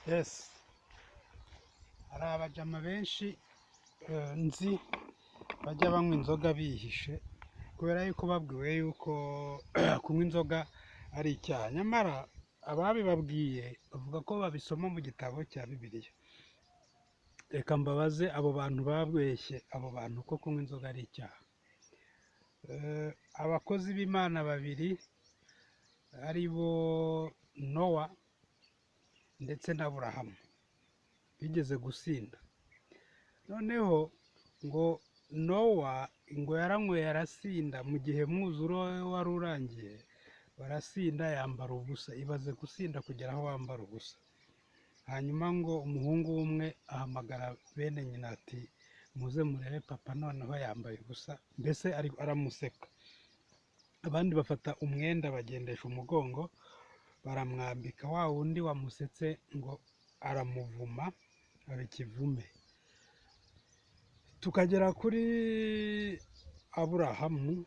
Yes, hari abajama benshi nzi bajya banywa inzoga bihishe kubera yuko babwiwe yuko kunywa inzoga ari icyaha, nyamara ababibabwiye bavuga ko babisoma mu gitabo cya Bibiliya. Reka mbabaze abo bantu babeshye abo bantu ko kunywa inzoga ari icyaha. Abakozi b'Imana babiri ari bo Nowa ndetse na Aburahamu bigeze gusinda, noneho ngo Nowa ngo yaranyweye arasinda, mu gihe umwuzure wari urangiye barasinda yambara ubusa. Ibaze gusinda kugera aho wambara ubusa. Hanyuma ngo umuhungu w'umwe ahamagara bene nyina ati muze murebe papa noneho yambaye ubusa, mbese aramuseka. Abandi bafata umwenda bagendesha umugongo baramwambika, wa wundi wamusetse ngo aramuvuma aba ikivume. Tukagera kuri Aburahamu,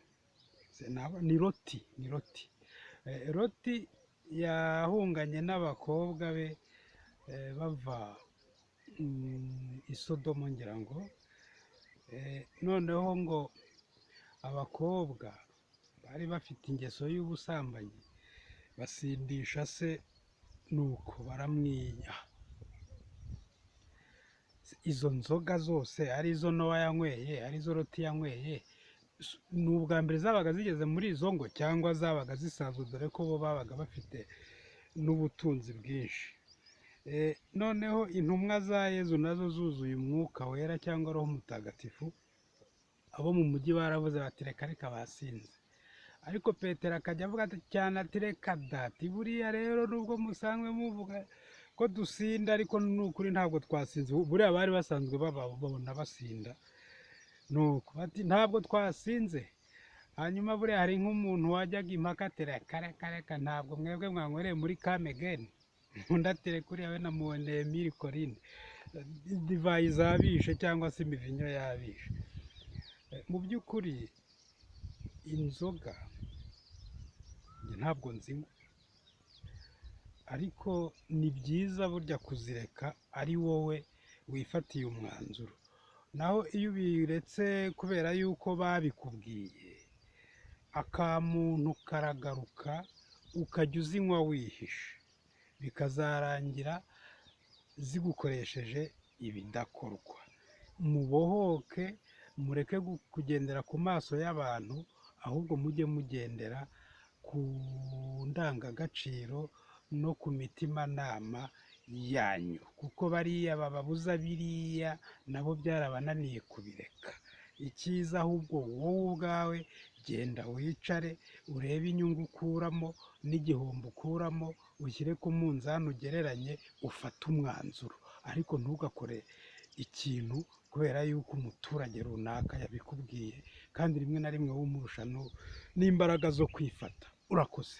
ni Loti. Loti yahunganye n'abakobwa be bava i Sodomo ngira ngo, noneho ngo abakobwa bari bafite ingeso y'ubusambanyi basindisha se, nuko baramwiya. Izo nzoga zose arizo Nowa yanyweye, arizo Loti yanyweye, ni ubwa mbere zabaga zigeze muri izo ngo cyangwa zabaga zisanzwe, dore ko bo babaga bafite n'ubutunzi bwinshi. Noneho intumwa za Yezu nazo zuzuye umwuka wera cyangwa Roho Mutagatifu, abo mu mujyi baravuze bati reka reka basinze. Ariko Petero akajya avuga ati cyane ati reka dati, buriya rero nubwo musanzwe muvuga ko dusinda ariko ni ukuri ntabwo twasinze. Buriya bari basanzwe babona basinda, nuko bati ntabwo twasinze. Hanyuma buriya hari nk'umuntu wajyaga impaka ati reka reka reka, ntabwo mwebwe mwanywereye muri Kamegeni, undi ati reka uriya we namuboneye Mirikorine, divayi zabishe cyangwa se imivinyo yabishe. Mu by'ukuri inzoga ntabwo nzinywa, ariko ni byiza burya kuzireka ari wowe wifatiye umwanzuro. Naho iyo ubiretse kubera yuko babikubwiye, akamuntu karagaruka ukajya uzinywa wihishe, bikazarangira zigukoresheje ibidakorwa. Mubohoke, mureke kugendera ku maso y'abantu, ahubwo mujye mugendera ku ndangagaciro no ku mitimanama yanyu, kuko bariya bababuza biriya nabo byarabananiye kubireka. Icyiza ahubwo wowe ubwawe genda wicare urebe inyungu ukuramo n'igihombo ukuramo, ushyire ku munzani ugereranye, ufate umwanzuro. Ariko ntugakore ikintu kubera yuko umuturage runaka yabikubwiye, kandi rimwe na rimwe wumurusha n'imbaraga zo kwifata. Urakoze.